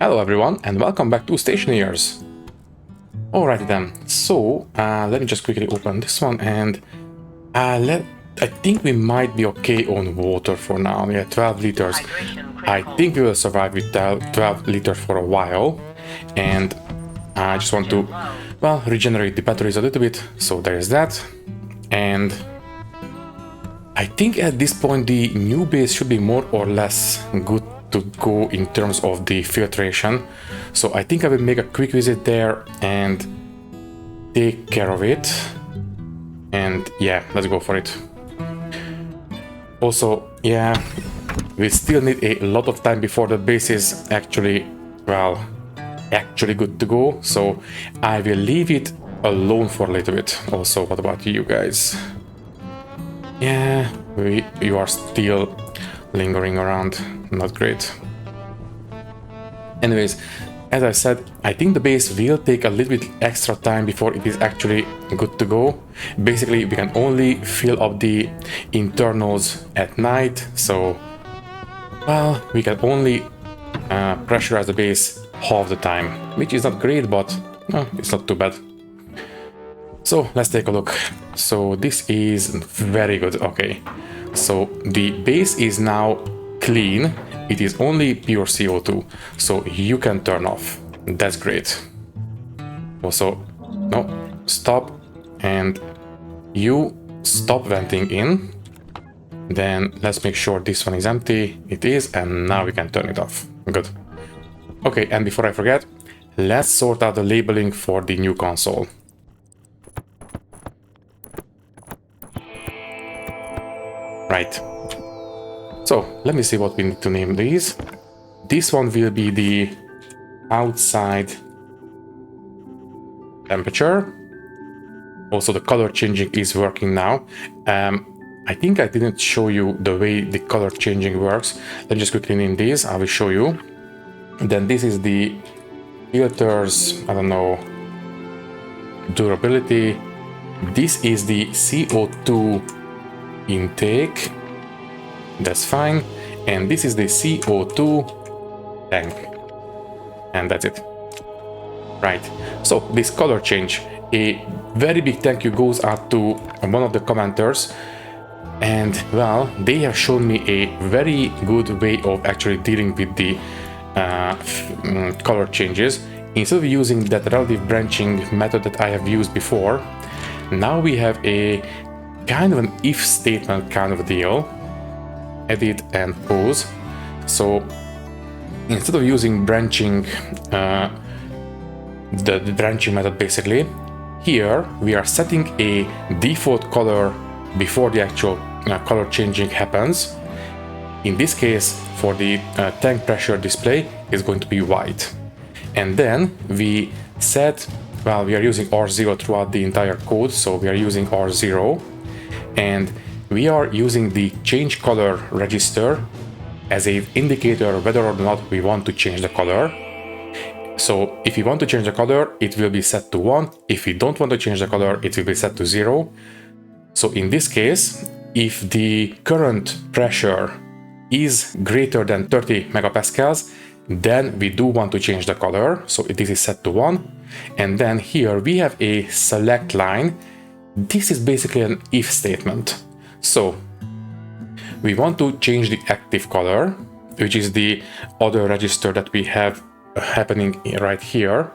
Hello everyone and welcome back to Stationeers. Alrighty then, so let me just quickly open this one and I think we might be okay on water for now. Yeah, 12 liters. I think we will survive with 12 liters for a while, and I just want to, well, regenerate the batteries a little bit, so there is that. And I think at this point the new base should be more or less good to go in terms of the filtration, so I think I will make a quick visit there and take care of it, and yeah, let's go for it. Also, yeah, we still need a lot of time before the base is actually good to go, so I will leave it alone for a little bit. Also, what about you guys? Yeah, you are still lingering around. Not great. Anyways, as I said, I think the base will take a little bit extra time before it is actually good to go. Basically, we can only fill up the internals at night, so, well, we can only pressurize the base half the time, which is not great, but no, it's not too bad. So let's take a look. So this is very good. Okay, so the base is now clean. It is only pure CO2, so you can turn off. That's great. Also, no, stop, and you stop venting in. Then let's make sure this one is empty. It is, and now we can turn it off. Good. Okay, and before I forget, let's sort out the labeling for the new console. Right. So let me see what we need to name these. This one will be the outside temperature. Also, the color changing is working now. I think I didn't show you the way the color changing works. Let me just quickly name these. I will show you. Then this is the filters, I don't know, durability. This is the CO2 intake. That's fine. And this is the CO2 tank. And that's it. Right. So this color change, a very big thank you goes out to one of the commenters. And well, they have shown me a very good way of actually dealing with the color changes. Instead of using that relative branching method that I have used before, now we have a kind of an if statement kind of deal. Edit and pause. So instead of using branching, the branching method basically, here we are setting a default color before the actual color changing happens. In this case, for the tank pressure display, is going to be white. And then we set, well, we are using R0 throughout the entire code, so we are using R0, and we are using the change color register as an indicator whether or not we want to change the color. So if you want to change the color, it will be set to 1. If you don't want to change the color, it will be set to 0. So in this case, if the current pressure is greater than 30 megapascals, then we do want to change the color. So this is set to 1. And then here we have a select line. This is basically an if statement. So we want to change the active color, which is the other register that we have happening right here.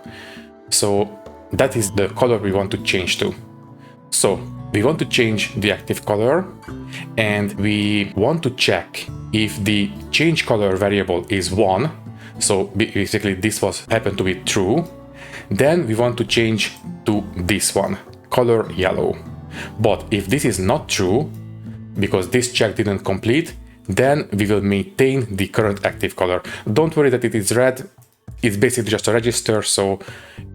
So that is the color we want to change to. So we want to change the active color, and we want to check if the change color variable is 1. So basically this was happened to be true. Then we want to change to this one, color yellow. But if this is not true, because this check didn't complete, then we will maintain the current active color. Don't worry that it is red. It's basically just a register, so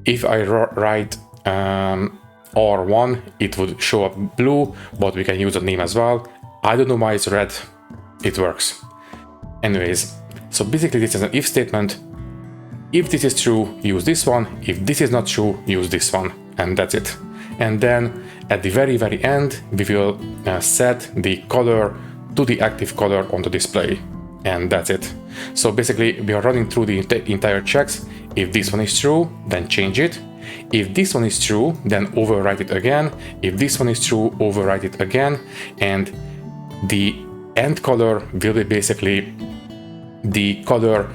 if I write R1, it would show up blue, but we can use the name as well. I don't know why it's red. It works. Anyways, so basically this is an if statement. If this is true, use this one. If this is not true, use this one. And that's it. And then at the very end, we will set the color to the active color on the display. and that's it. So basically we are running through the entire checks. If this one is true, then change it. If this one is true, then overwrite it again. If this one is true, overwrite it again. And the end color will be basically the color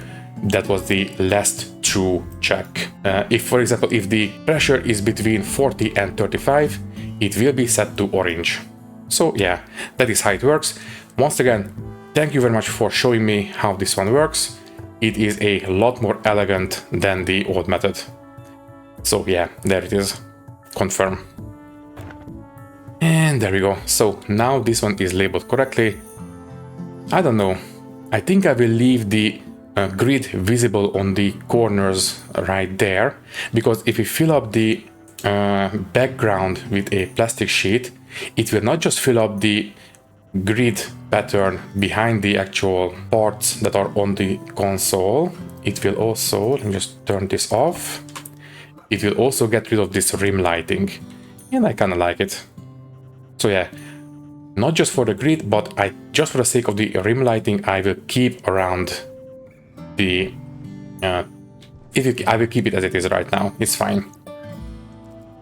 that was the last true check. If, for example, if the pressure is between 40 and 35, it will be set to orange. So yeah, that is how it works. Once again, thank you very much for showing me how this one works. It is a lot more elegant than the old method. So yeah, there it is. Confirm. And there we go. So now this one is labeled correctly. I don't know. I think I will leave the grid visible on the corners right there, because if we fill up the background with a plastic sheet, it will not just fill up the grid pattern behind the actual parts that are on the console, it will also, let me just turn this off, it will also get rid of this rim lighting, and I kind of like it. So yeah, not just for the grid, but just for the sake of the rim lighting, I will keep around the I will keep it as it is right now. It's fine.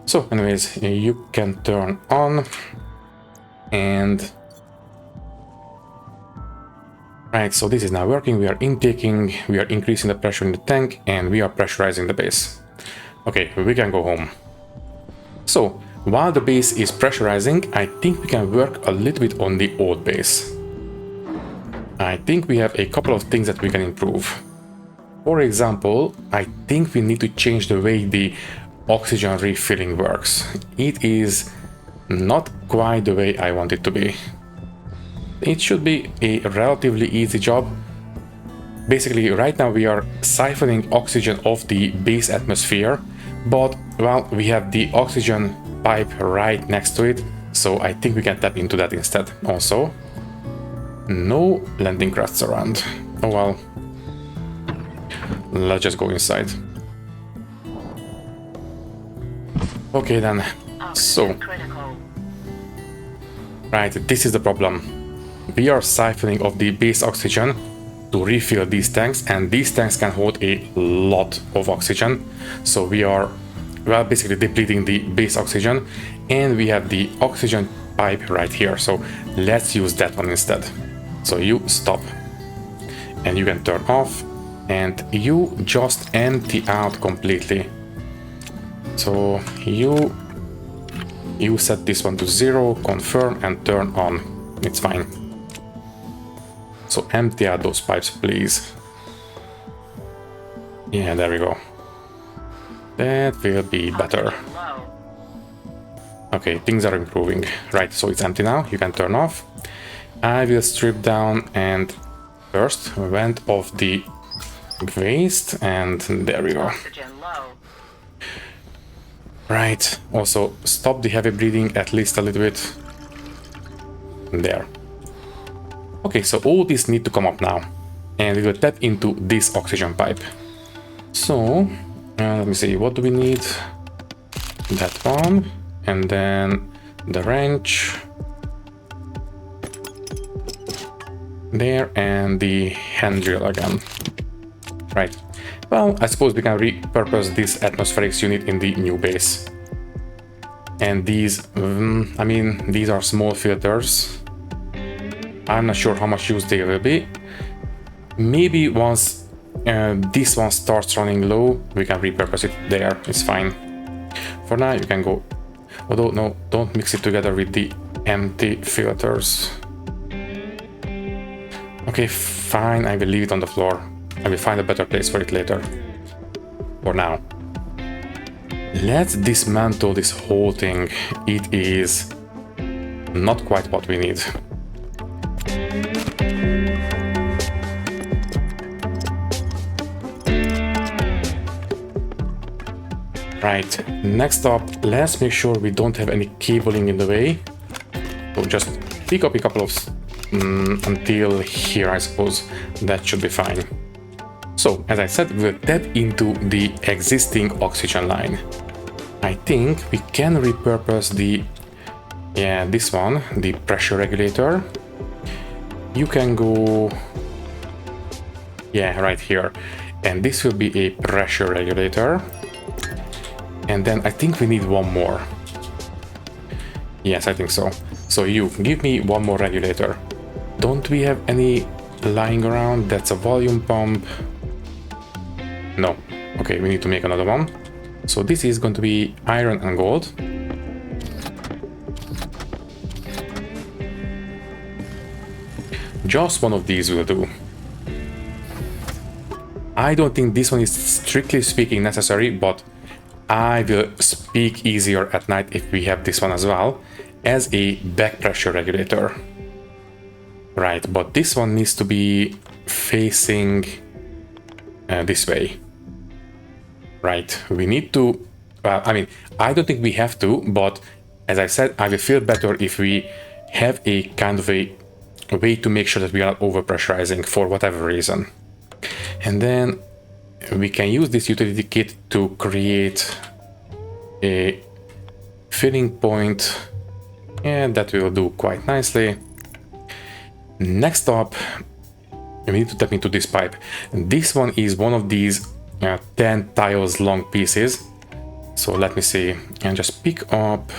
So anyways, you can turn on, and right, so this is now working. We are intaking, we are increasing the pressure in the tank, and we are pressurizing the base. Okay, we can go home. So while the base is pressurizing, I think we can work a little bit on the old base. I think we have a couple of things that we can improve. For example, I think we need to change the way the oxygen refilling works. It is not quite the way I want it to be. It should be a relatively easy job. Basically, right now we are siphoning oxygen off the base atmosphere, but well, we have the oxygen pipe right next to it, so I think we can tap into that instead. Also, no landing crusts around. Oh well, let's just go inside. Okay then, so right, this is the problem. We are siphoning off the base oxygen to refill these tanks, and these tanks can hold a lot of oxygen, so we are basically depleting the base oxygen, and we have the oxygen pipe right here, so let's use that one instead. So you stop, and you can turn off, and you just empty out completely. So you set this one to 0, confirm, and turn on. It's fine. So empty out those pipes, please. Yeah, there we go. That will be better. Okay, things are improving. Right, so it's empty now. You can turn off. I will strip down and first vent off the waste, and there we go. Right, also stop the heavy breathing at least a little bit. There. Okay, so all these need to come up now, and we will tap into this oxygen pipe. So let me see, what do we need? That one, and then the wrench there, and the hand drill again. Right, well, I suppose we can repurpose this atmospherics unit in the new base. And these, I mean, these are small filters. I'm not sure how much use they will be. Maybe once this one starts running low, we can repurpose it there. It's fine. For now, you can go. Although, no, don't mix it together with the empty filters. Okay, fine. I will leave it on the floor. I will find a better place for it later. For now. Let's dismantle this whole thing. It is not quite what we need. Right, next up, let's make sure we don't have any cabling in the way. So just pick up a couple of until here, I suppose. That should be fine. So, as I said, we'll tap into the existing oxygen line. I think we can repurpose the, this one, the pressure regulator. You can go Yeah, right here. And this will be a pressure regulator. And then I think we need one more. Yes, I think so. So you, give me one more regulator. Don't we have any lying around? That's a volume pump. No. Okay, we need to make another one. So this is going to be iron and gold. Just one of these will do. I don't think this one is strictly speaking necessary, but I will speak easier at night if we have this one as well, as a back pressure regulator. Right, but this one needs to be facing this way. Right, we need to, I mean, I don't think we have to, but as I said, I will feel better if we have a kind of a way to make sure that we are not overpressurizing for whatever reason. And then we can use this utility kit to create a filling point, and that will do quite nicely. Next up, we need to tap into this pipe. This one is one of these 10 tiles long pieces. So let me see, and just pick up.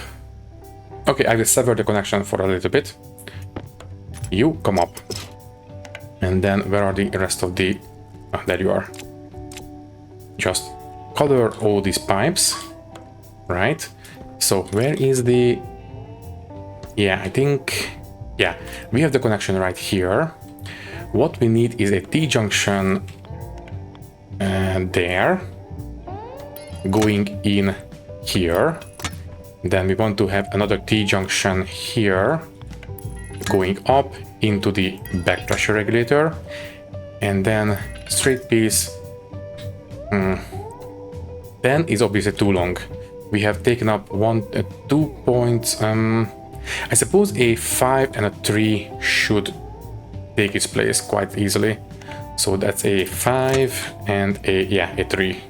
Okay, I will sever the connection for a little bit. You come up. And then where are the rest of the... Oh, there you are. Just color all these pipes. Right. So where is the... Yeah, I think... Yeah, we have the connection right here. What we need is a T-junction there, going in here. Then we want to have another T-junction here, going up into the back pressure regulator, and then straight piece. 10 is obviously too long. We have taken up 2 points. I suppose a 5 and a 3 should take its place quite easily. So that's a 5 and a 3.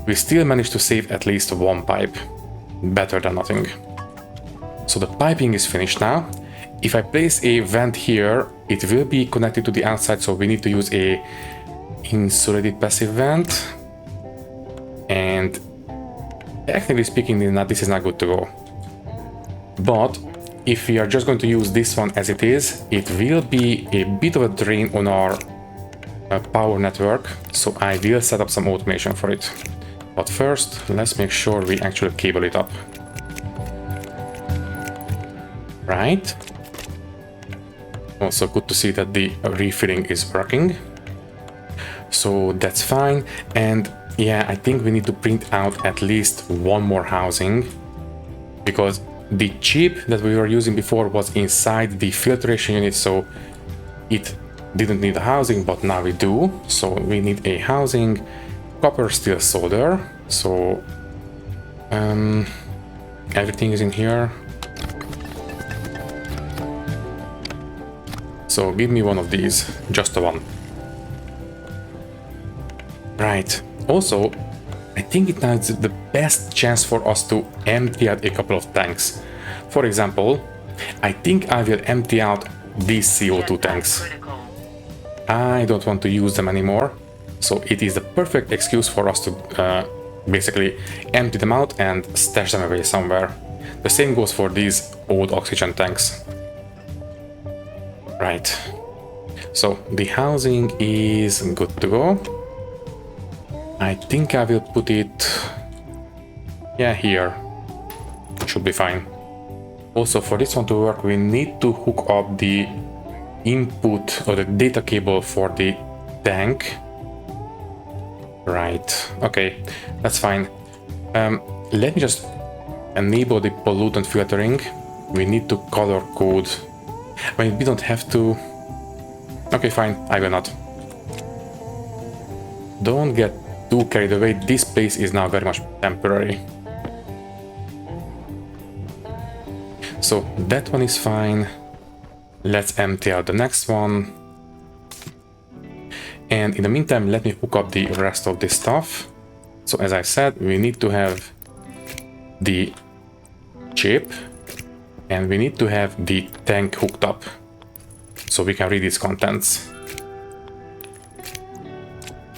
We still managed to save at least one pipe. Better than nothing. So the piping is finished now. If I place a vent here, it will be connected to the outside, so we need to use a insulated passive vent. And technically speaking, this is not good to go. But if we are just going to use this one as it is, it will be a bit of a drain on our power network, so I will set up some automation for it. But first, let's make sure we actually cable it up. Right. Also good to see that the refilling is working. So that's fine. And yeah, I think we need to print out at least one more housing, because the chip that we were using before was inside the filtration unit, so it didn't need a housing, but now we do. So we need a housing, copper steel solder. So everything is in here. So give me one of these, just the one. Right. Also, I think it now is the best chance for us to empty out a couple of tanks. For example, I think I will empty out these CO2 tanks. I don't want to use them anymore, so it is the perfect excuse for us to basically empty them out and stash them away somewhere. The same goes for these old oxygen tanks. Right. So the housing is good to go. I think I will put it, yeah, here. Should be fine. Also, for this one to work, we need to hook up the input or the data cable for the tank. Right. Okay, that's fine. Let me just enable the pollutant filtering. We need to color code. I mean, we don't have to. Okay, fine. I will not. Don't get too carried away. This place is now very much temporary. So that one is fine. Let's empty out the next one. And in the meantime, let me hook up the rest of this stuff. So as I said, we need to have the chip and we need to have the tank hooked up so we can read its contents.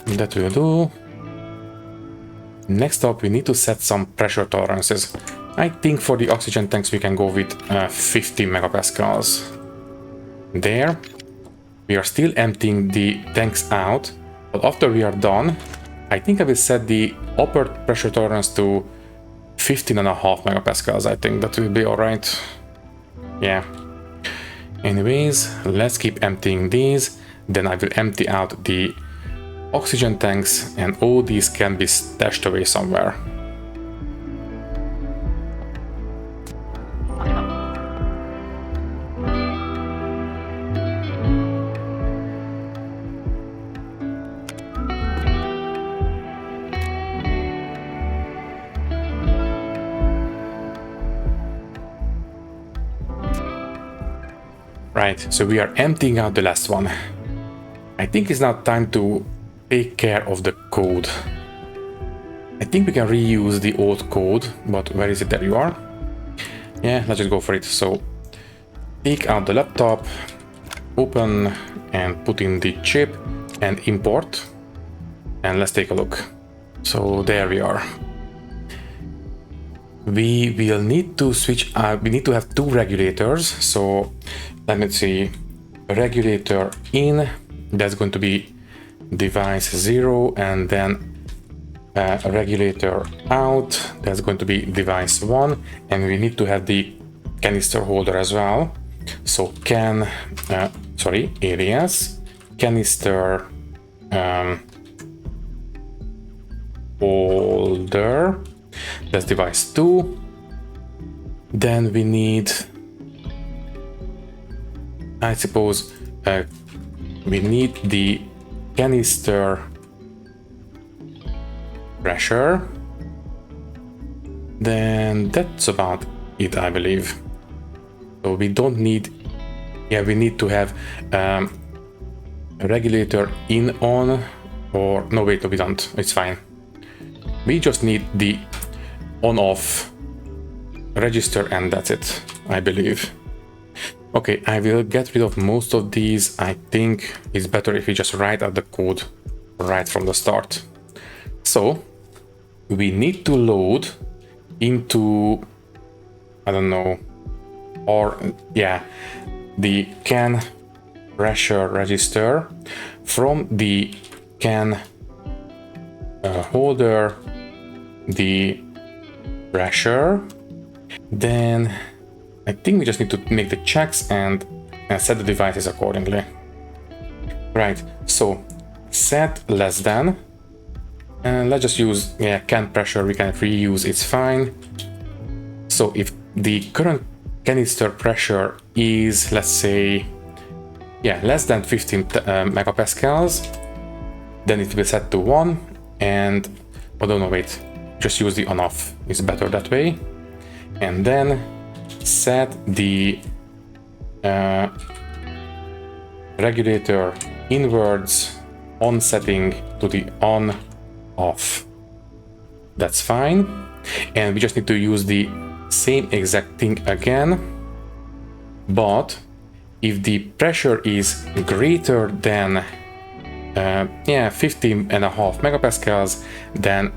That will do. Next up, we need to set some pressure tolerances. I think for the oxygen tanks we can go with 50 megapascals. There. We are still emptying the tanks out, but after we are done, I think I will set the upper pressure tolerance to 15.5 megapascals. I think that will be alright. Yeah. Anyways, let's keep emptying these. Then I will empty out the oxygen tanks, and all these can be stashed away somewhere. Right, so we are emptying out the last one. I think it's now time to take care of the code. I think we can reuse the old code, but where is it? There you are. Yeah, let's just go for it. So take out the laptop, open and put in the chip and import. And let's take a look. So there we are. We will need to switch, we need to have two regulators. So let me see, regulator in, that's going to be device 0, and then a regulator out, that's going to be device 1, and we need to have the canister holder as well. So alias, canister holder, that's device 2. Then we need, I suppose, we need the canister pressure. Then that's about it, I believe. So we don't need, we need to have a regulator in, on, or no, wait, no, we don't, it's fine. We just need the on-off register, and that's it, I believe. Okay, I will get rid of most of these. I think it's better if we just write out the code right from the start. So we need to load into, I don't know, or the can pressure register from the can holder, the pressure. Then I think we just need to make the checks and set the devices accordingly. Right, so set less than, and let's just use can pressure, we can reuse, it's fine. So if the current canister pressure is, let's say, less than 15 megapascals, then it will be set to 1, and just use the on-off, it's better that way. And then set the regulator inwards on setting to the on-off. That's fine. And we just need to use the same exact thing again. But if the pressure is greater than 15.5 megapascals, then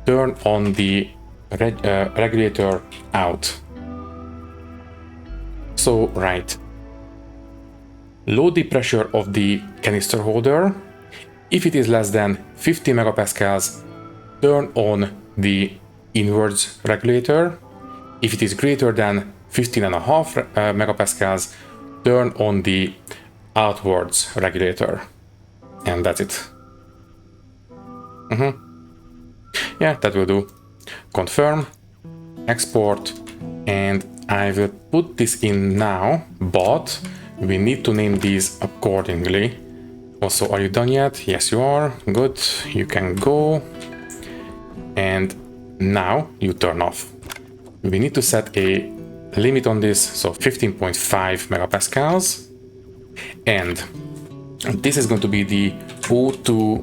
turn on the regulator out. So, right. Load the pressure of the canister holder. If it is less than 50 megapascals, turn on the inwards regulator. If it is greater than 15.5 megapascals, turn on the outwards regulator. And that's it. Yeah, that will do. Confirm, export, and I will put this in now, but we need to name these accordingly. Also, are you done yet? Yes, you are. Good. You can go. And now you turn off. We need to set a limit on this, so 15.5 megapascals. And this is going to be the O2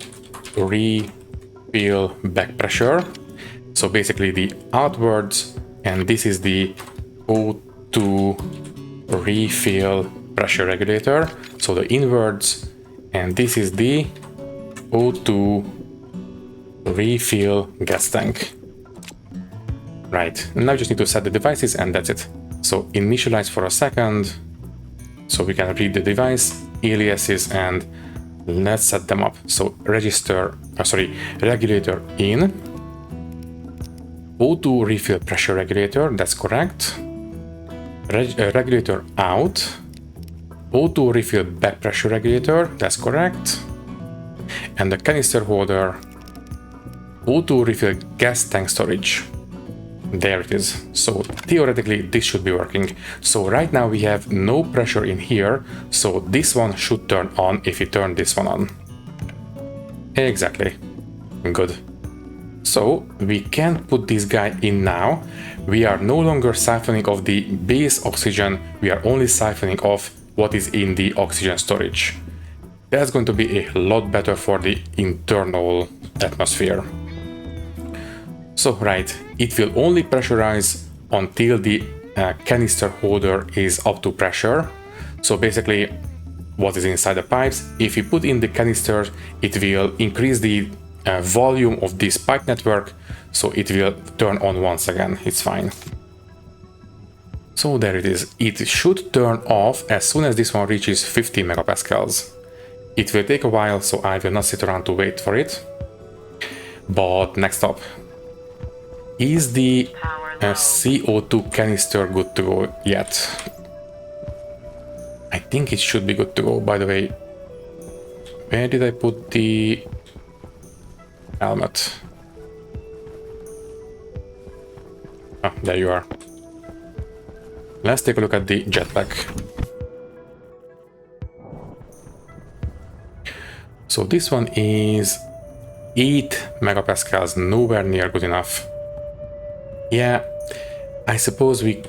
refill back pressure. So basically the outwards, and this is the O2 refill pressure regulator. So the inwards, and this is the O2 refill gas tank. Right, now we just need to set the devices and that's it. So initialize for a second, so we can read the device, aliases, and let's set them up. So regulator in, O2 refill pressure regulator, that's correct. Regulator out, O2 refill back pressure regulator, that's correct. And the canister holder, O2 refill gas tank storage. There it is. So theoretically this should be working. So right now we have no pressure in here, so this one should turn on if we turn this one on. Exactly. Good. So we can put this guy in now. We are no longer siphoning off the base oxygen, we are only siphoning off what is in the oxygen storage. That's going to be a lot better for the internal atmosphere. So right, it will only pressurize until the canister holder is up to pressure. So basically what is inside the pipes, if you put in the canister, it will increase the volume of this pipe network, so it will turn on once again, it's fine. So there it is, it should turn off as soon as this one reaches 50 megapascals. It will take a while, so I will not sit around to wait for it. But next up, is the CO2 canister good to go yet? I think it should be good to go. By the way, where did I put the helmet? Ah, there you are. Let's take a look at the jetpack. So this one is 8 megapascals, nowhere near good enough. Yeah, I suppose we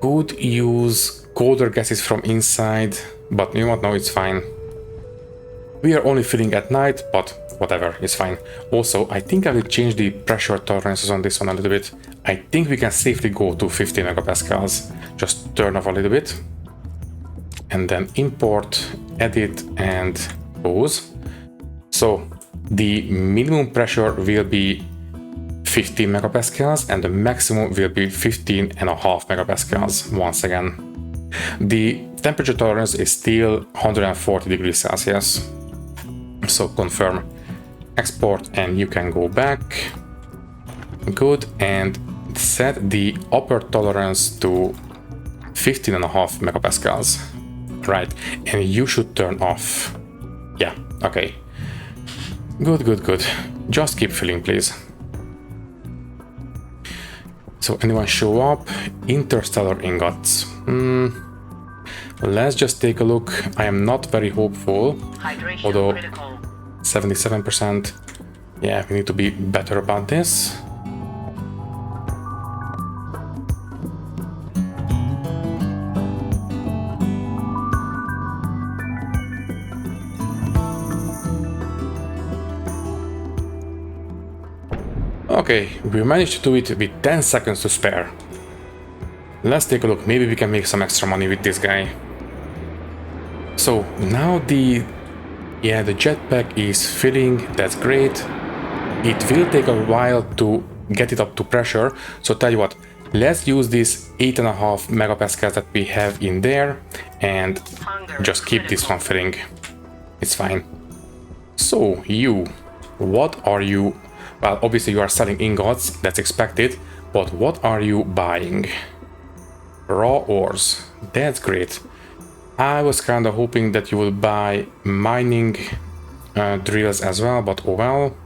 could use colder gases from inside, but you know what, no, it's fine. We are only filling at night, but whatever, it's fine. Also, I think I will change the pressure tolerances on this one a little bit. I think we can safely go to 50 megapascals. Just turn off a little bit. And then import, edit, and pause. So the minimum pressure will be 50 megapascals and the maximum will be 15.5 megapascals once again. The temperature tolerance is still 140 degrees Celsius. So confirm, export, and you can go back. Good, and set the upper tolerance to 15.5 megapascals. Right, and you should turn off. Yeah, okay. Good, good, good. Just keep filling, please. So anyone show up? Interstellar ingots. Let's just take a look. I am not very hopeful, although 77%. Yeah, we need to be better about this. Okay, we managed to do it with 10 seconds to spare. Let's take a look, maybe we can make some extra money with this guy. So now the jetpack is filling, that's great. It will take a while to get it up to pressure, so tell you what, let's use this 8.5 megapascals that we have in there and just keep this one filling. It's fine. So you, what are you? Well, obviously you are selling ingots, that's expected, but what are you buying? Raw ores, that's great. I was kind of hoping that you will buy mining drills as well, but oh well.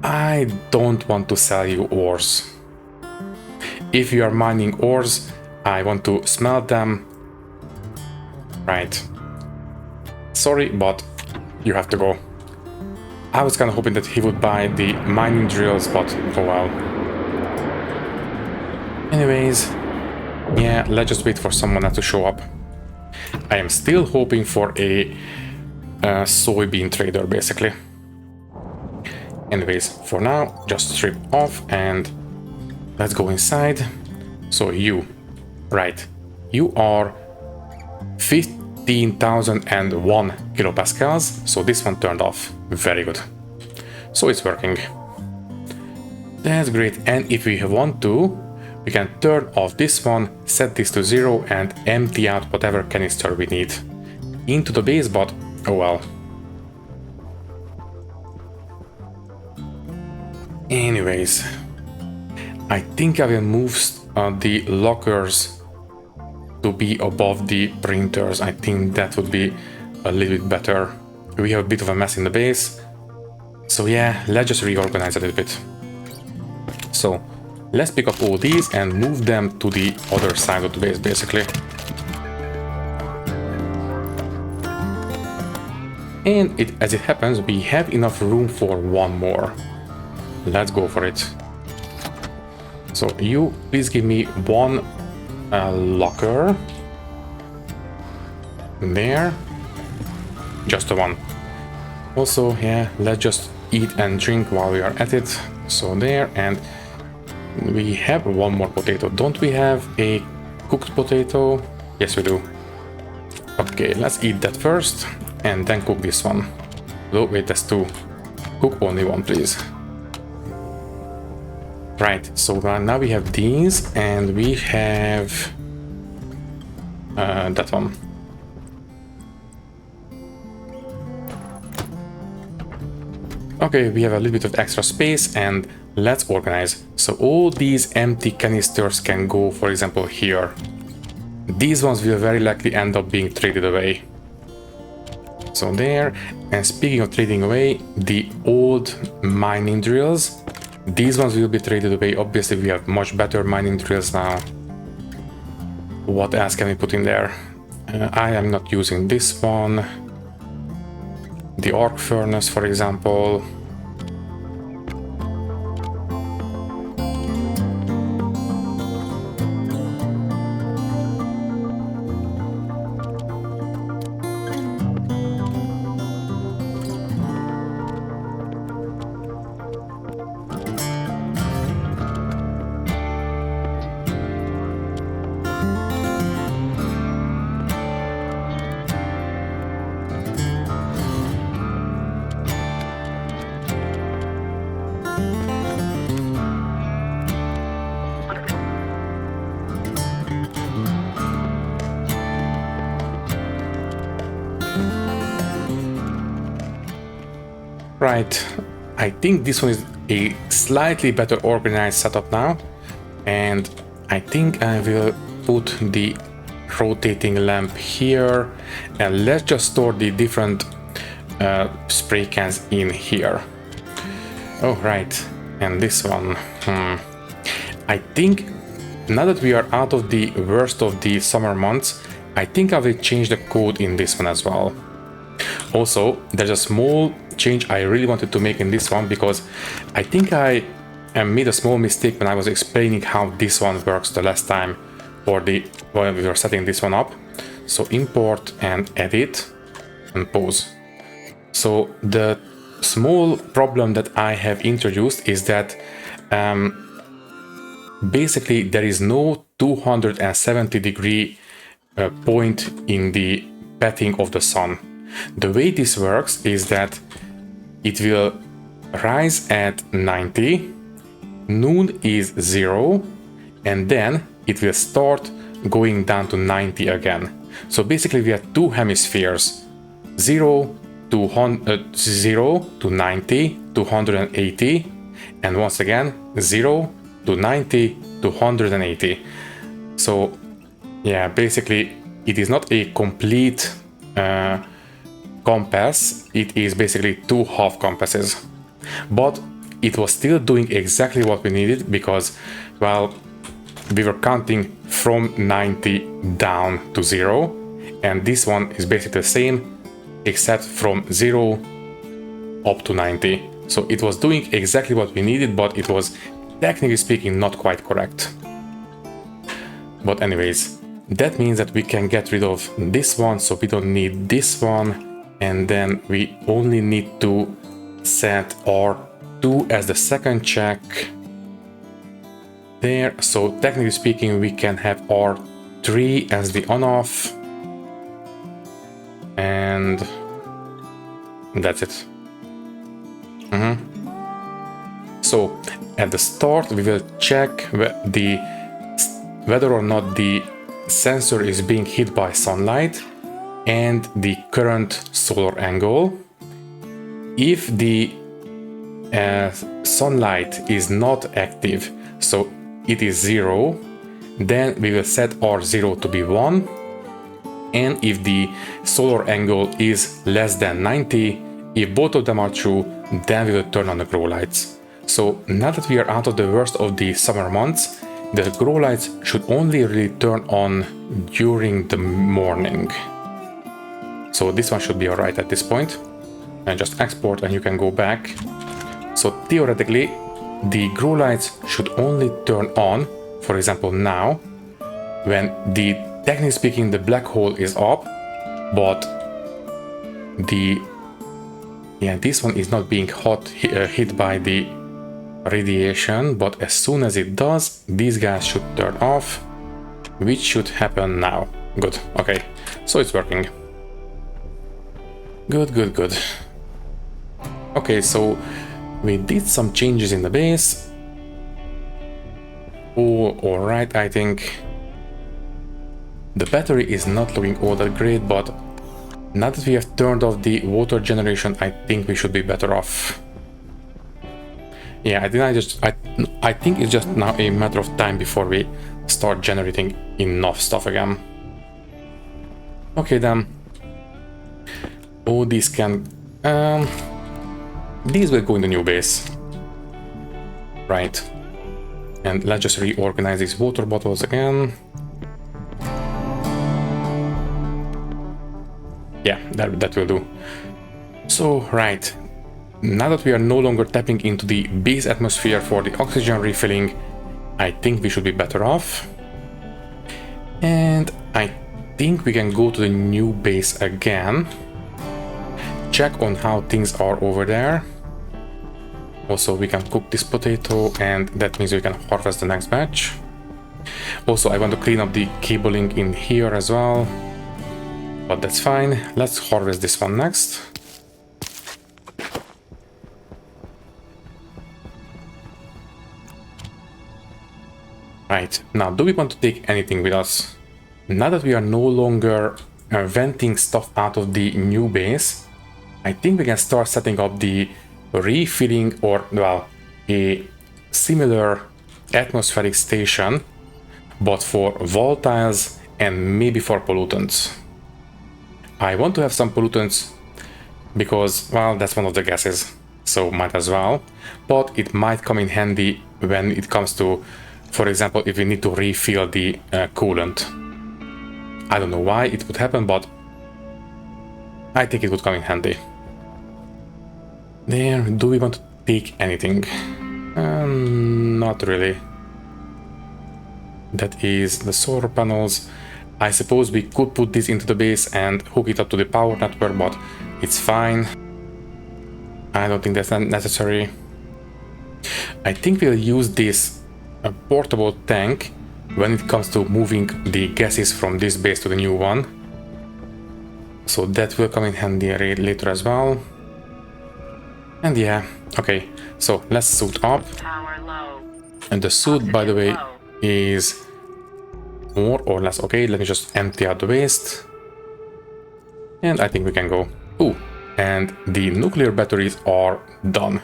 I don't want to sell you ores. If you are mining ores, I want to smelt them. Right. Sorry, but you have to go. I was kind of hoping that he would buy the mining drills, but oh well. Anyways, yeah, let's just wait for someone else to show up. I am still hoping for a soybean trader, basically. Anyways, for now, just strip off and let's go inside. So you, right, you are 50 15,001 kilopascals. So this one turned off. Very good. So it's working. That's great. And if we want to, we can turn off this one, set this to 0 and empty out whatever canister we need into the base, but oh well. Anyways, I think I will move the lockers to be above the printers. I think that would be a little bit better. We have a bit of a mess in the base. So yeah, let's just reorganize a little bit. So let's pick up all these and move them to the other side of the base, basically. And as it happens, we have enough room for one more. Let's go for it. So you please give me one locker. There. Just the one. Also, yeah, let's just eat and drink while we are at it. So there, and we have one more potato. Don't we have a cooked potato? Yes, we do. Okay, let's eat that first and then cook this one. Oh, wait, that's two. Cook only one, please. Right, so now we have these and we have that one. Okay, we have a little bit of extra space and let's organize. So all these empty canisters can go, for example, here. These ones will very likely end up being traded away. So there, and speaking of trading away, the old mining drills, these ones will be traded away. Obviously, we have much better mining drills now. What else can we put in there? I am not using this one. The arc furnace, for example. Right, I think this one is a slightly better organized setup now, and I think I will put the rotating lamp here, and let's just store the different spray cans in here. Oh, right, and this one, I think now that we are out of the worst of the summer months, I think I will change the code in this one as well. Also, there's a small change I really wanted to make in this one, because I think I made a small mistake when I was explaining how this one works the last time, or when we were setting this one up. So import and edit and pause. So the small problem that I have introduced is that basically there is no 270-degree point in the pathing of the sun. The way this works is that it will rise at 90, noon is 0, and then it will start going down to 90 again. So basically we have two hemispheres, 0 to 90 to 180, and once again 0 to 90 to 180. So yeah, basically it is not a complete compass, it is basically two half compasses, but it was still doing exactly what we needed, because, well, we were counting from 90 down to 0, and this one is basically the same except from 0 up to 90. So it was doing exactly what we needed, but it was, technically speaking, not quite correct. But anyways, that means that we can get rid of this one, so we don't need this one. And then we only need to set R2 as the second check there. So technically speaking, we can have R3 as the on-off. and that's it. So at the start we will check whether or not the sensor is being hit by sunlight and the current solar angle. If the sunlight is not active, so it is 0, then we will set R0 to be 1, and if the solar angle is less than 90, if both of them are true, then we will turn on the grow lights. So now that we are out of the worst of the summer months, the grow lights should only really turn on during the morning. So this one should be alright at this point. And just export and you can go back. So theoretically, the grow lights should only turn on, for example now, when technically speaking the black hole is up, but this one is not being hit by the radiation, but as soon as it does, these guys should turn off, which should happen now. Good, okay, so it's working. Good. Okay, so we did some changes in the base. Oh, alright, I think the battery is not looking all that great, but now that we have turned off the water generation, I think we should be better off. Yeah, I think it's just now a matter of time before we start generating enough stuff again. Okay then. Oh, these can... these will go in the new base. Right. And let's just reorganize these water bottles again. Yeah, that will do. So, right. Now that we are no longer tapping into the base atmosphere for the oxygen refilling, I think we should be better off. And I think we can go to the new base again. Check on how things are over there. Also, we can cook this potato, and that means we can harvest the next batch. Also, I want to clean up the cabling in here as well, but that's fine. Let's harvest this one next. Right, now do we want to take anything with us? Now that we are no longer venting stuff out of the new base, I think we can start setting up the refilling, or well, a similar atmospheric station, but for volatiles and maybe for pollutants. I want to have some pollutants because, well, that's one of the gases, so might as well, but it might come in handy when it comes to, for example, if we need to refill the coolant. I don't know why it would happen, but I think it would come in handy. There, do we want to take anything? Not really. That is the solar panels. I suppose we could put this into the base and hook it up to the power network, but it's fine. I don't think that's necessary. I think we'll use this portable tank when it comes to moving the gases from this base to the new one. So that will come in handy later as well. And yeah, okay, so let's suit up. And the suit, by the way, is more or less okay. Let me just empty out the waste. And I think we can go. Ooh, and the nuclear batteries are done.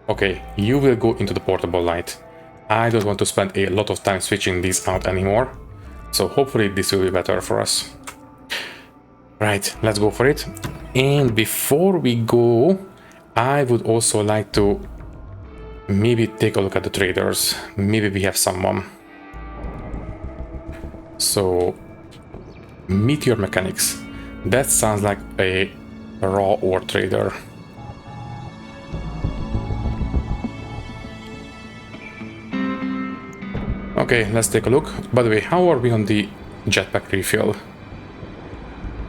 Okay, you will go into the portable light. I don't want to spend a lot of time switching these out anymore. So hopefully this will be better for us. Right, let's go for it. And before we go, I would also like to maybe take a look at the traders. Maybe we have someone. So, meteor mechanics. That sounds like a raw ore trader. Okay, let's take a look. By the way, how are we on the jetpack refill?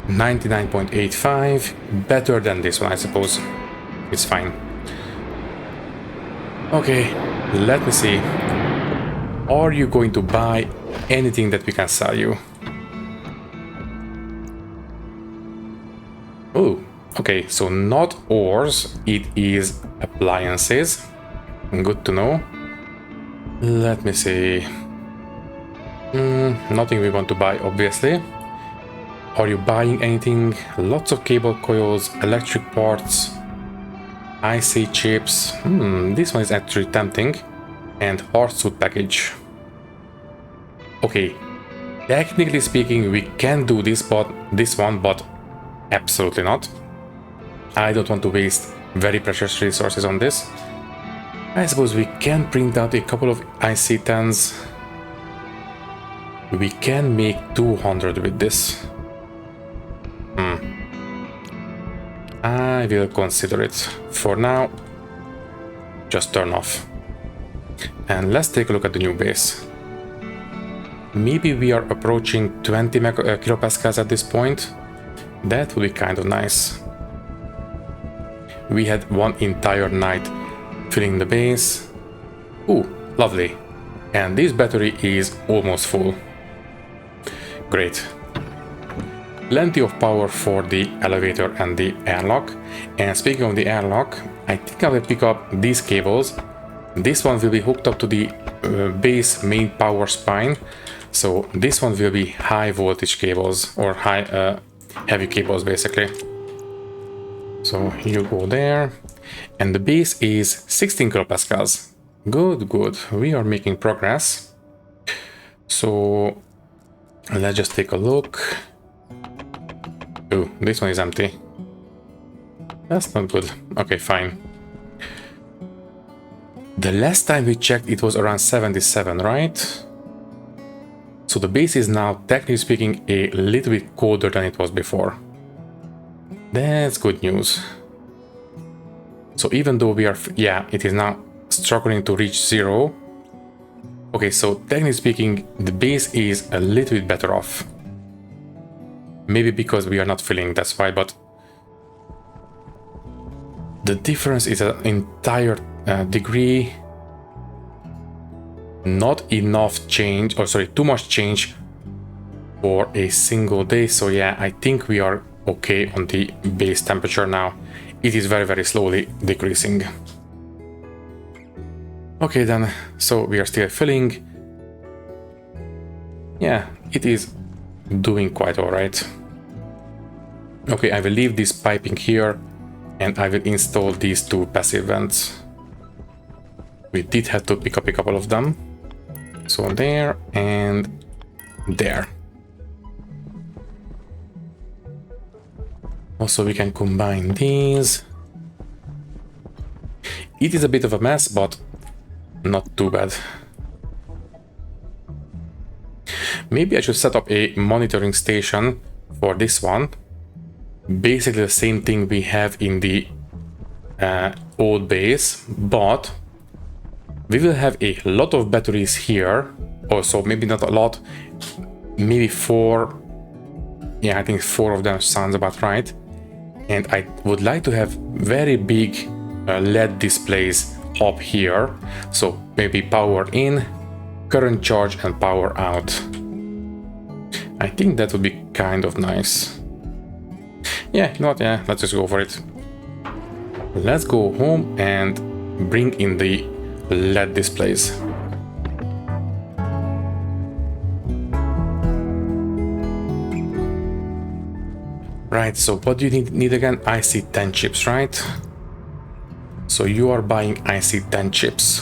99.85. Better than this one, I suppose. It's fine. Okay, let me see. Are you going to buy anything that we can sell you? Okay, so not ores, it is appliances. Good to know. Let me see. Nothing we want to buy, obviously. Are you buying anything? Lots of cable coils, electric parts, IC chips. This one is actually tempting. And hard suit package. Okay, technically speaking, we can do this one, but absolutely not. I don't want to waste very precious resources on this. I suppose we can print out a couple of IC10s. We can make 200 with this. I will consider it. For now, just turn off. And let's take a look at the new base. Maybe we are approaching 20 kilopascals at this point. That would be kind of nice. We had one entire night filling the base. Ooh, lovely. And this battery is almost full. Great. Plenty of power for the elevator and the airlock. And speaking of the airlock, I think I will pick up these cables. This one will be hooked up to the base main power spine. So this one will be high voltage cables, or high heavy cables basically. So you go there. And the base is 16 kilopascals. Good, good. We are making progress. So let's just take a look. Oh, this one is empty. That's not good. Okay, fine. The last time we checked, it was around 77, right? So the base is now, technically speaking, a little bit colder than it was before. That's good news. So even though we are, yeah, it is now struggling to reach 0. Okay, so technically speaking, the base is a little bit better off. Maybe because we are not filling, that's why, but the difference is an entire degree. Not enough change, or sorry, too much change for a single day. So yeah, I think we are okay on the base temperature now. It is very, very slowly decreasing. Okay then, so we are still filling. Yeah, it is doing quite alright. Okay, I will leave this piping here and I will install these two passive vents. We did have to pick up a couple of them. So there and there. Also, we can combine these. It is a bit of a mess, but not too bad. Maybe I should set up a monitoring station for this one. Basically the same thing we have in the old base, but we will have a lot of batteries here. Also, maybe not a lot, maybe 4. Yeah, I think 4 of them sounds about right. And I would like to have very big LED displays up here. So maybe power in, current charge and power out. I think that would be kind of nice. Yeah, you know what? Yeah, let's just go for it. Let's go home and bring in the LED displays. Right, so what do you need again? IC10 chips, right? So you are buying IC10 chips.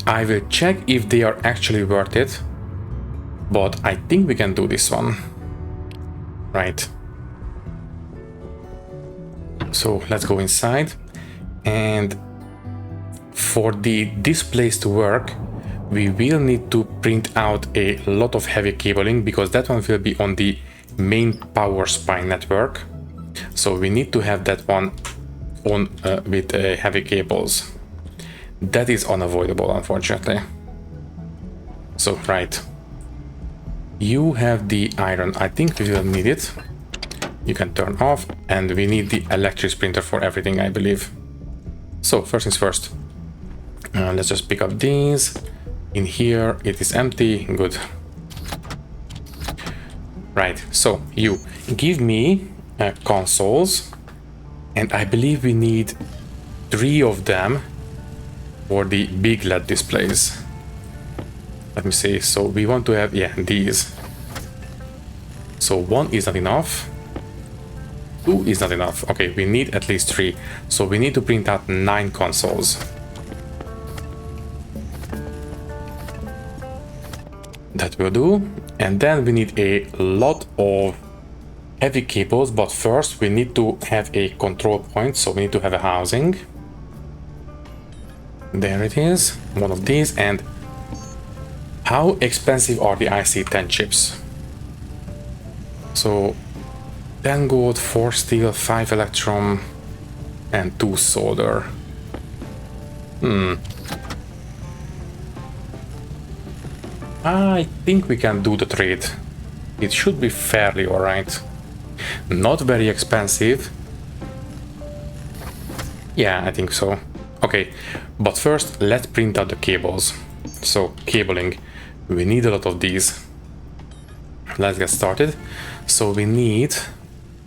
I will check if they are actually worth it, but I think we can do this one. Right. So let's go inside, and for the displays to work, we will need to print out a lot of heavy cabling, because that one will be on the main power spine network. So we need to have that one on with heavy cables. That is unavoidable, unfortunately. So right, you have the iron. I think we will need it. You can turn off, and we need the electric printer for everything, I believe. So first things first, let's just pick up these. In here it is empty. Good. Right, so you give me consoles, and I believe we need 3 of them for the big LED displays. Let me see. So we want to have, yeah, these. So 1 is not enough. 2 is not enough. Okay, we need at least 3. So we need to print out 9 consoles. That will do. And then we need a lot of heavy cables, but first we need to have a control point, so we need to have a housing. There it is, one of these. And how expensive are the IC10 chips? So 10 gold, 4 steel, 5 electrum, and 2 solder. I think we can do the trade. It should be fairly alright. Not very expensive. Yeah, I think so. Okay, but first let's print out the cables. So cabling, we need a lot of these. Let's get started. So we need,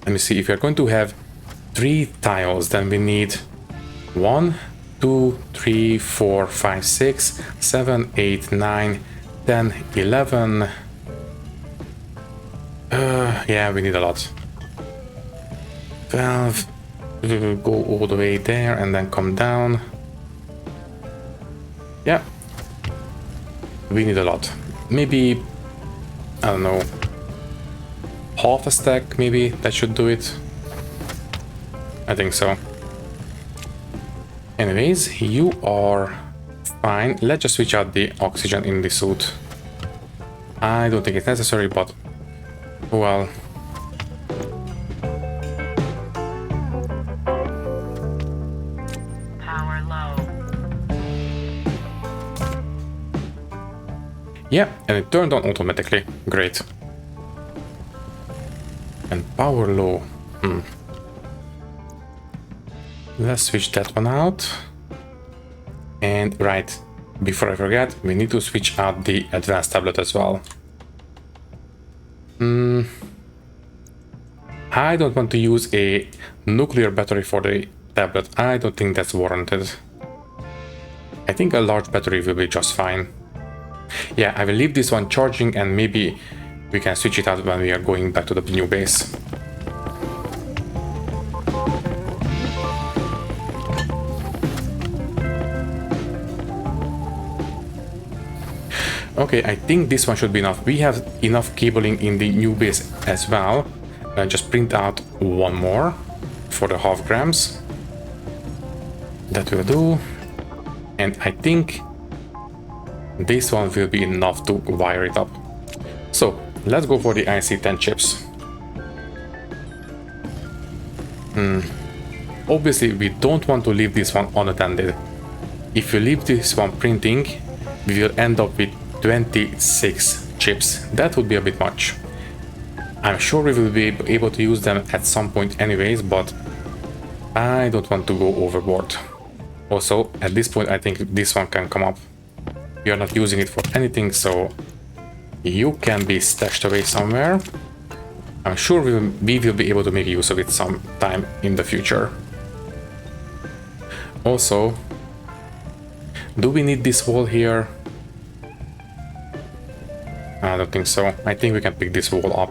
let me see, if we're going to have 3 tiles, then we need 1, 2, 3, 4, 5, 6, 7, 8, 9, 10, 11. Yeah, we need a lot. 12, go all the way there and then come down. Yeah, we need a lot. Maybe, I don't know, half a stack, maybe that should do it. I think so. Anyways, you are fine. Let's just switch out the oxygen in the suit. I don't think it's necessary, but well. Power low. Yeah, and it turned on automatically. Great. And power low. Let's switch that one out. And right, before I forget, we need to switch out the advanced tablet as well. I don't want to use a nuclear battery for the tablet. I don't think that's warranted. I think a large battery will be just fine. Yeah, I will leave this one charging and maybe we can switch it out when we are going back to the new base. Okay, I think this one should be enough. We have enough cabling in the new base as well. Just print out 1 more for the half grams. That will do. And I think this one will be enough to wire it up. So let's go for the IC10 chips. Obviously, we don't want to leave this one unattended. If you leave this one printing, we will end up with 26 chips. That would be a bit much. I'm sure we will be able to use them at some point anyways, but I don't want to go overboard. Also, at this point, I think this one can come up. We are not using it for anything, so you can be stashed away somewhere. I'm sure we will be able to make use of it sometime in the future. Also, do we need this wall here? I don't think so. I think we can pick this wall up.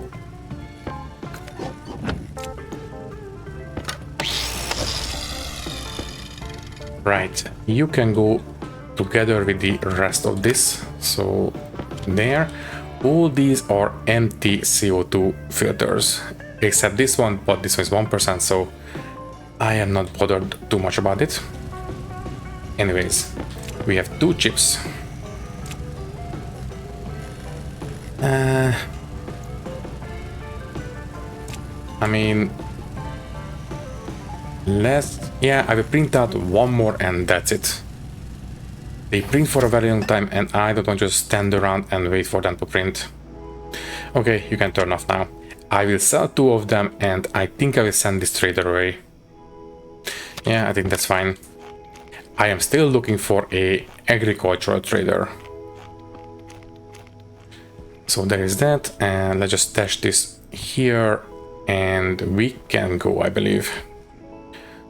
Right, you can go together with the rest of this. So there, all these are empty CO2 filters, except this one, but this one is 1%, so I am not bothered too much about it. Anyways, we have 2 chips. I mean, yeah, I will print out 1 more and that's it. They print for a very long time and I don't want to just stand around and wait for them to print. Okay, you can turn off now. I will sell 2 of them and I think I will send this trader away. Yeah, I think that's fine. I am still looking for a agricultural trader. So there is that, and let's just stash this here. and we can go, I believe.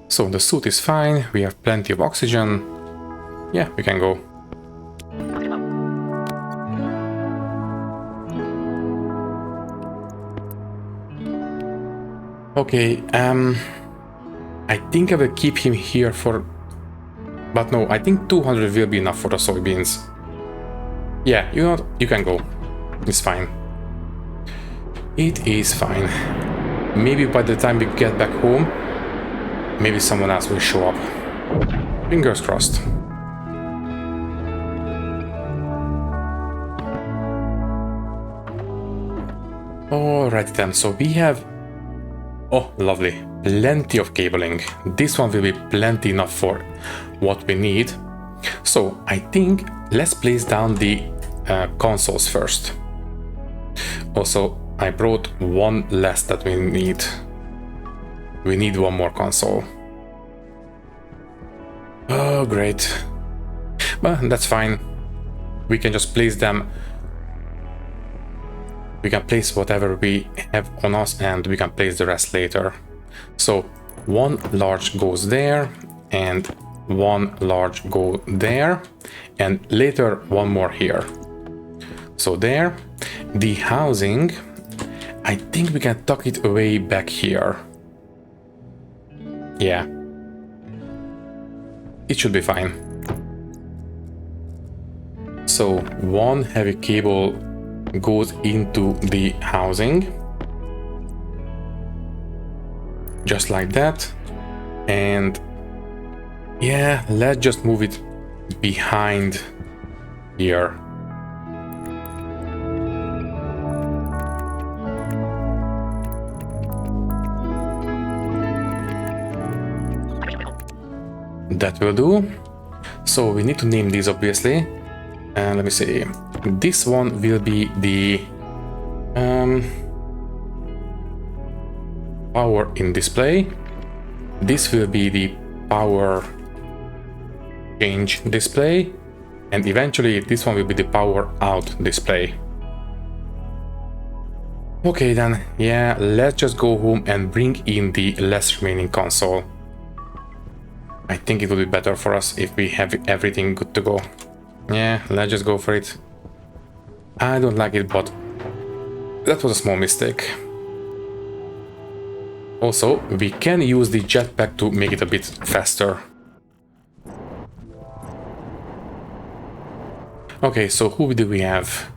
So the suit is fine, we have plenty of oxygen. Yeah, we can go. Okay, I think I will keep him here for... But no, I think 200 will be enough for the soybeans. Yeah, you know what? You can go. It's fine. It is fine. Maybe by the time we get back home, maybe someone else will show up. Fingers crossed. Alright then, so we have... Oh, lovely. Plenty of cabling. This one will be plenty enough for what we need. So I think let's place down the consoles first. Also, I brought one less that we need. We need one more console. Oh, great. But that's fine. We can just place them. We can place whatever we have on us and we can place the rest later. So one large goes there and one large go there and later one more here. So there. The housing, I think we can tuck it away back here. Yeah. It should be fine. So one heavy cable goes into the housing. Just like that. And yeah, let's just move it behind here. That will do. So we need to name these obviously. Let me see. This one will be the power in display. This will be the power change display. And eventually this one will be the power out display. Okay then, yeah, let's just go home and bring in the last remaining console. I think it would be better for us if we have everything good to go. Yeah, let's just go for it. I don't like it, but that was a small mistake. Also, we can use the jetpack to make it a bit faster. Okay, so who do we have?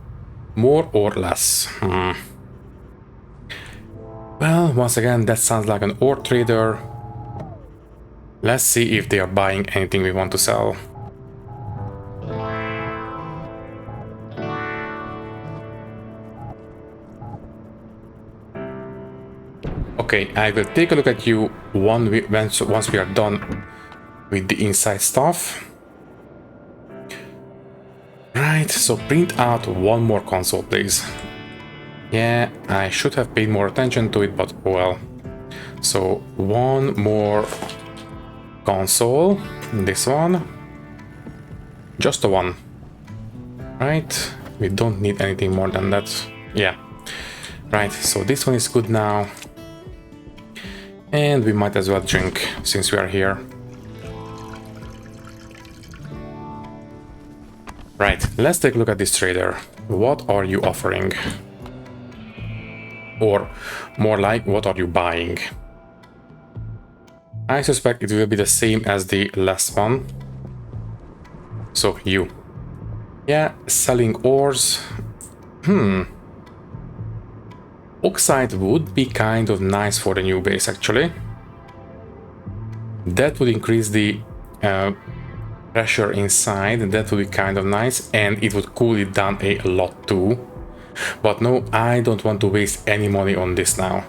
More or less? Well, once again, that sounds like an ore trader. Let's see if they are buying anything we want to sell. Okay, I will take a look at you once we are done with the inside stuff. Right, so print out one more console, please. Yeah, I should have paid more attention to it, but well. So one more console, this one, just the one, right? We don't need anything more than that. Yeah, right, so this one is good now. And we might as well drink since we are here. Right, let's take a look at this trader. What are you offering? Or more like, what are you buying? I suspect it will be the same as the last one. So you. Yeah, selling ores. Oxide would be kind of nice for the new base actually. That would increase the pressure inside, and that would be kind of nice, and it would cool it down a lot too. But no, I don't want to waste any money on this now.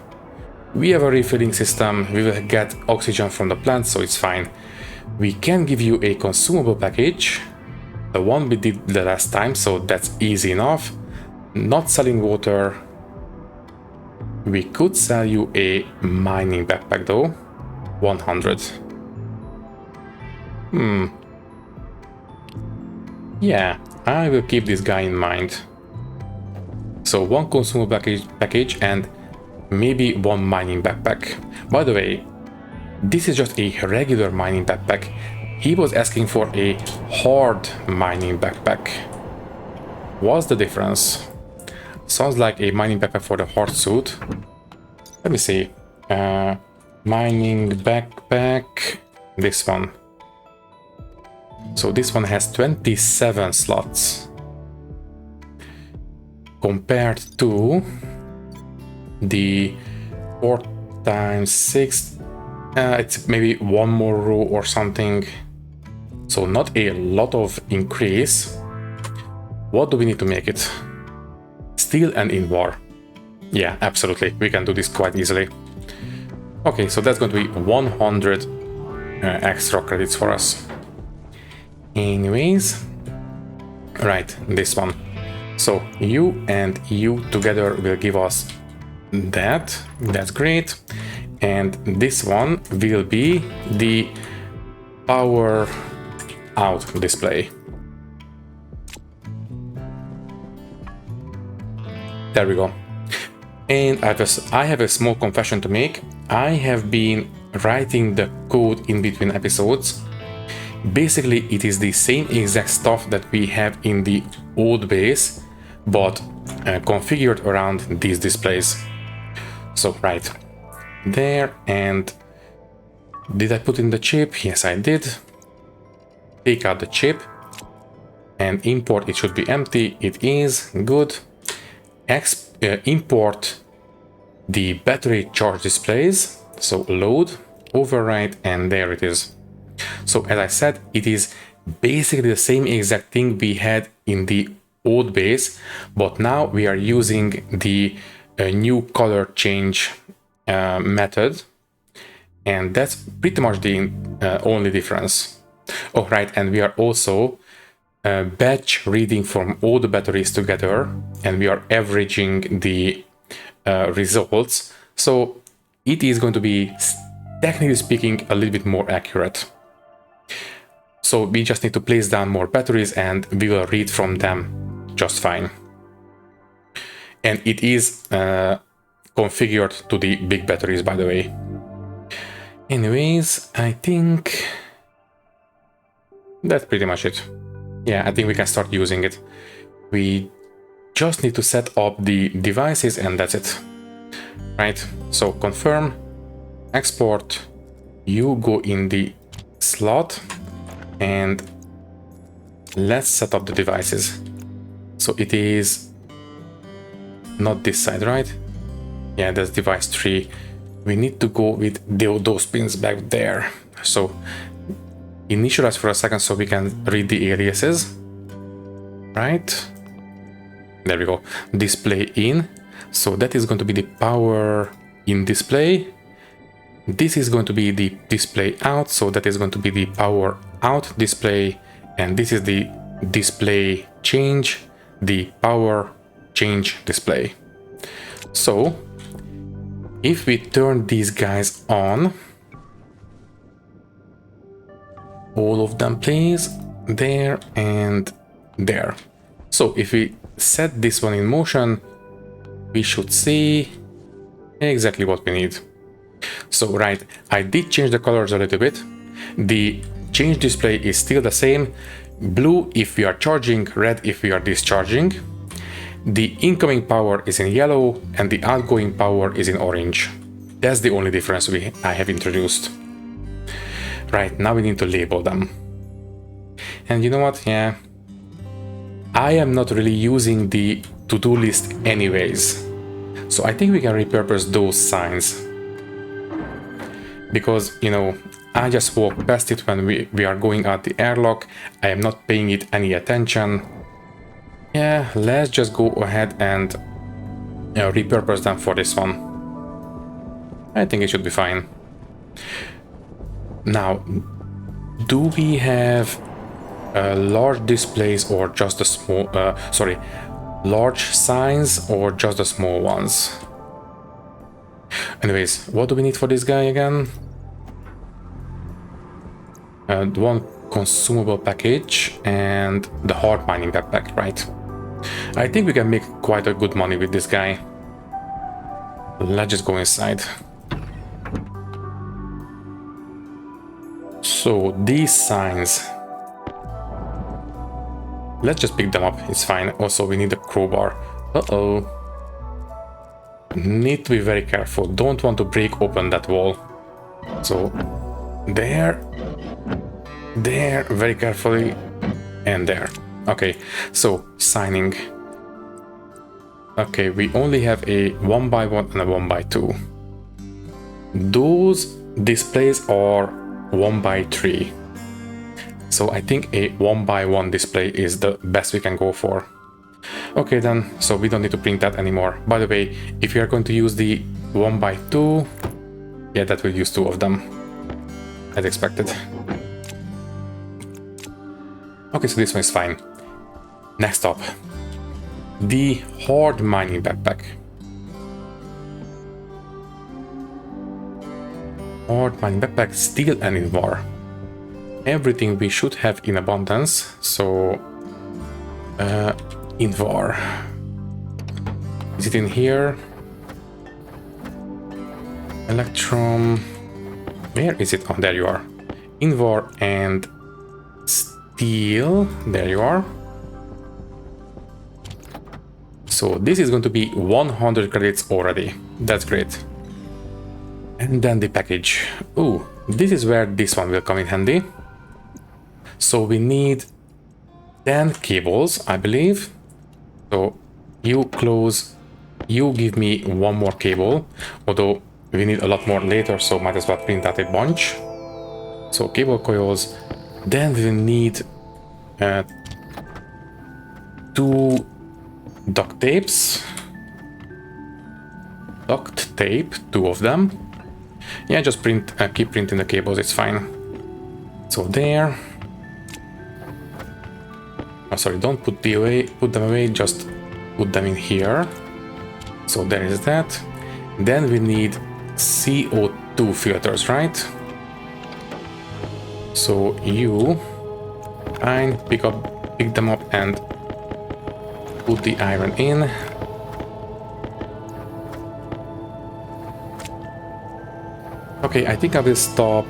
We have a refilling system, we will get oxygen from the plant, so it's fine. We can give you a consumable package, the one we did the last time, so that's easy enough. Not selling water. We could sell you a mining backpack though. 100. Yeah, I will keep this guy in mind. So one consumable package and maybe one mining backpack. By the way, this is just a regular mining backpack. He was asking for a hard mining backpack. What's the difference? Sounds like a mining backpack for the hard suit. Let me see. Mining backpack. This one. So this one has 27 slots. Compared to the 4 times 6. It's maybe one more row or something. So not a lot of increase. What do we need to make it? Steel and in war. Yeah, absolutely. We can do this quite easily. Okay, so that's going to be 100 extra credits for us. Anyways, right, this one. So you and you together will give us that. That's great. And this one will be the power out display. There we go. And I have a small confession to make. I have been writing the code in between episodes. Basically, it is the same exact stuff that we have in the old base, but configured around these displays. So, right there, and did I put in the chip? Yes, I did. Take out the chip and import. It should be empty. It is good. Import the battery charge displays. So load, overwrite, and there it is. So as I said, it is basically the same exact thing we had in the old base, but now we are using the new color change method, and that's pretty much the only difference. Oh right, and we are also batch reading from all the batteries together, and we are averaging the results, so it is going to be, technically speaking, a little bit more accurate. So we just need to place down more batteries and we will read from them just fine. And it is configured to the big batteries, by the way. Anyways, I think that's pretty much it. Yeah, I think we can start using it. We just need to set up the devices and that's it. Right, so confirm, export, you go in the slot, and let's set up the devices. So it is not this side, right? Yeah, that's device 3. We need to go with those pins back there. So initialize for a second so we can read the aliases. Right? There we go. Display in. So that is going to be the power in display. This is going to be the display out. So that is going to be the power out display. And this is the display change, the power change display. So if we turn these guys on, all of them please, there and there. So if we set this one in motion, we should see exactly what we need. So right, I did change the colors a little bit. The change display is still the same. Blue if we are charging, red if we are discharging. The incoming power is in yellow and the outgoing power is in orange. That's the only difference I have introduced. Right, now we need to label them. And you know what? Yeah, I am not really using the to-do list anyways. So I think we can repurpose those signs. Because, you know, I just walk past it when we are going out the airlock. I am not paying it any attention. Yeah, let's just go ahead and repurpose them for this one. I think it should be fine. Now, do we have large displays or just the small, large signs or just the small ones? Anyways, what do we need for this guy again? One consumable package and the hard mining backpack, right? I think we can make quite a good money with this guy. Let's just go inside. So these signs, let's just pick them up, it's fine. Also, we need a crowbar. Uh-oh. Need to be very careful. Don't want to break open that wall. So, there, very carefully, and there. Okay, so, signing. Okay, we only have a 1x1 and a 1x2. Those displays are 1x3. So I think a 1x1 display is the best we can go for. Okay then, so we don't need to print that anymore. By the way, if you are going to use the 1x2, yeah, that will use 2 of them, as expected. Okay, so this one is fine. Next up, the hard mining backpack. Hard mining backpack, steel and invar. Everything we should have in abundance, so invar. Is it in here? Electrum. Where is it? Oh, there you are. Invar and steel. There you are. So this is going to be 100 credits already. That's great. And then the package. Ooh, this is where this one will come in handy. So we need 10 cables, I believe. So you close, you give me 1 more cable, although we need a lot more later, so might as well print out a bunch. So cable coils. Then we need 2 duct tapes. Duct tape, 2 of them. Yeah, just print, keep printing the cables, it's fine. So there. Oh, sorry, don't put them away, just put them in here. So there is that. Then we need CO2 filters, right? So you pick them up and put the iron in. Okay, I think I will stop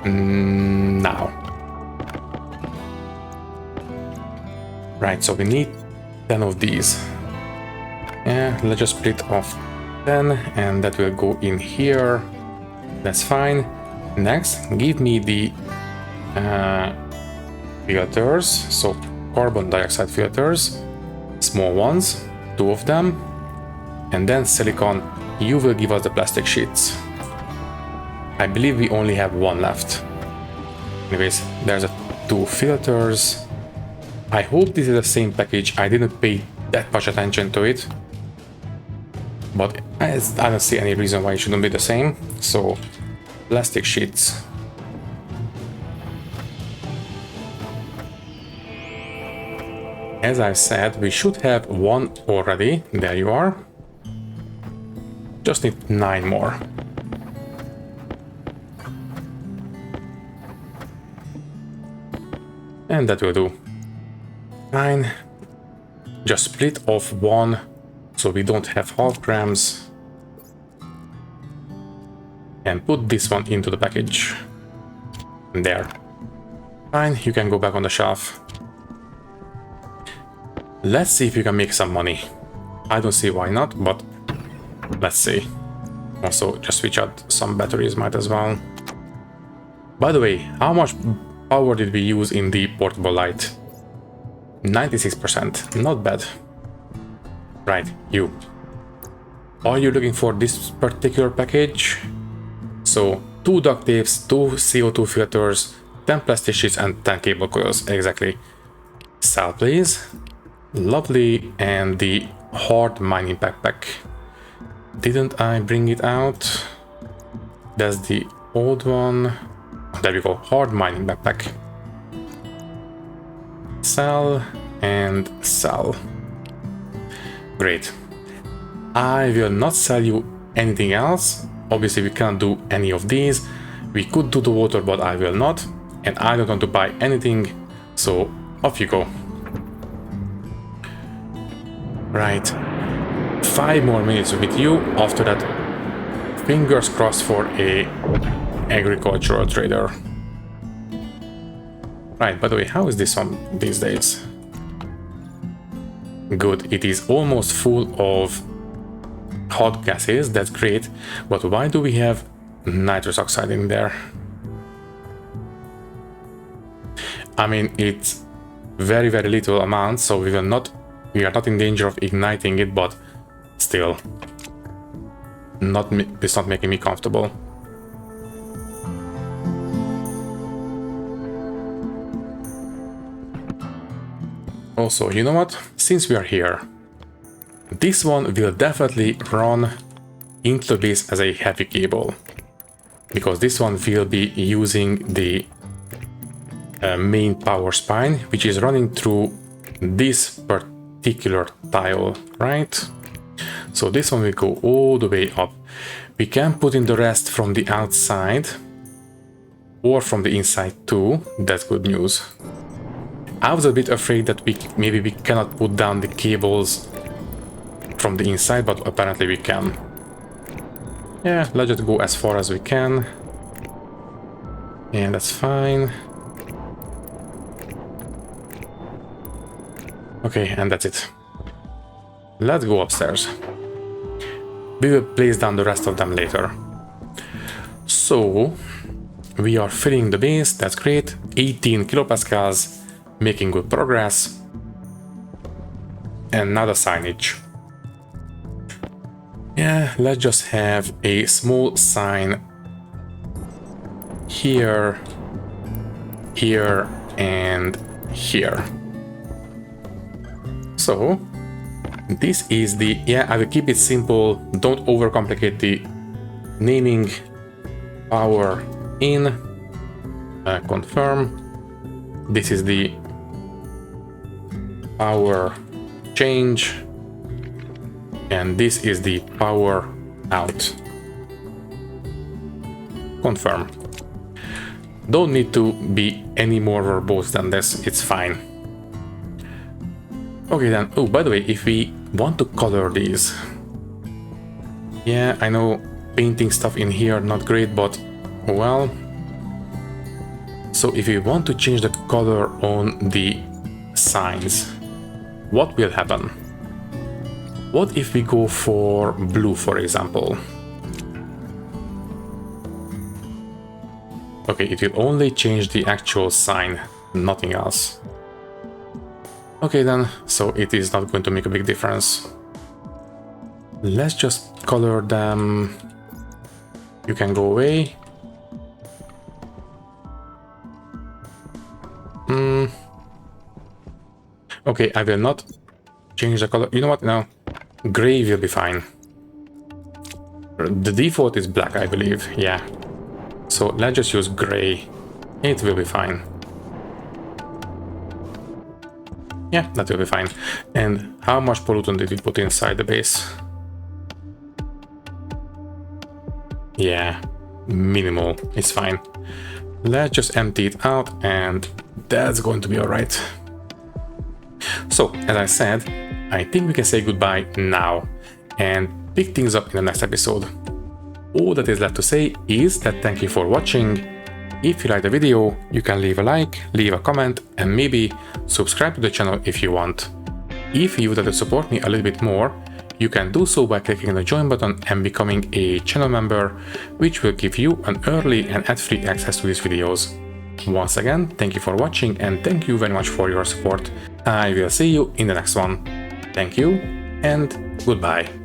now. Right, so we need 10 of these. Yeah, let's just split off 10 and that will go in here. That's fine. Next, give me the filters. So carbon dioxide filters, small ones, 2 of them. And then silicon, you will give us the plastic sheets. I believe we only have 1 left. Anyways, there's 2 filters. I hope this is the same package. I didn't pay that much attention to it, but I don't see any reason why it shouldn't be the same. So, plastic sheets. As I said, we should have 1 already. There you are. Just need 9 more. And that will do. 9. Just split off 1 so we don't have half grams. And put this one into the package. And there. Fine, you can go back on the shelf. Let's see if you can make some money. I don't see why not, but let's see. Also, just switch out some batteries, might as well. By the way, how much power did we use in the portable light? 96%, not bad. Right, you. Are you looking for this particular package? So, 2 duct tapes, 2 CO2 filters, 10 plastic sheets and 10 cable coils, exactly. Sell please. Lovely, and the hard mining backpack. Didn't I bring it out? That's the old one. There we go, hard mining backpack. Sell and sell. Great. I will not sell you anything else. Obviously we can't do any of these. We could do the water, but I will not. And I don't want to buy anything. So off you go. Right. 5 more minutes with you. After that, fingers crossed for a agricultural trader. Right, by the way, how is this one these days? Good, it is almost full of hot gases, that's great, but why do we have nitrous oxide in there? I mean, it's very little amount, so we are not in danger of igniting it, but still, it's not making me comfortable. Also, you know what? Since we are here, this one will definitely run into the base as a heavy cable, because this one will be using the main power spine, which is running through this particular tile, right? So this one will go all the way up. We can put in the rest from the outside or from the inside too. That's good news. I was a bit afraid that maybe we cannot put down the cables from the inside, but apparently we can. Yeah, let's just go as far as we can. And that's fine. Okay, and that's it. Let's go upstairs. We will place down the rest of them later. So, we are filling the base, that's great. 18 kilopascals, making good progress. And now the signage. Yeah, let's just have a small sign here, here, and here. So, this is the, yeah, I will keep it simple, don't overcomplicate the naming. Power in, confirm. This is the power change, and this is the power out. Confirm. Don't need to be any more verbose than this, it's fine. Okay then, oh, by the way, if we want to color these, yeah, I know painting stuff in here not great, but well, so if we want to change the color on the signs, what will happen? What if we go for blue, for example? Okay, it will only change the actual sign, nothing else. Okay then, so it is not going to make a big difference. Let's just color them. You can go away. Okay, I will not change the color. You know what? No, gray will be fine. The default is black, I believe. Yeah. So let's just use gray. It will be fine. Yeah, that will be fine. And how much pollutant did we put inside the base? Yeah, minimal. It's fine. Let's just empty it out and that's going to be alright. So, as I said, I think we can say goodbye now and pick things up in the next episode. All that is left to say is that thank you for watching. If you liked the video, you can leave a like, leave a comment, and maybe subscribe to the channel if you want. If you would like to support me a little bit more, you can do so by clicking the join button and becoming a channel member, which will give you an early and ad-free access to these videos. Once again, thank you for watching and thank you very much for your support. I will see you in the next one. Thank you and goodbye.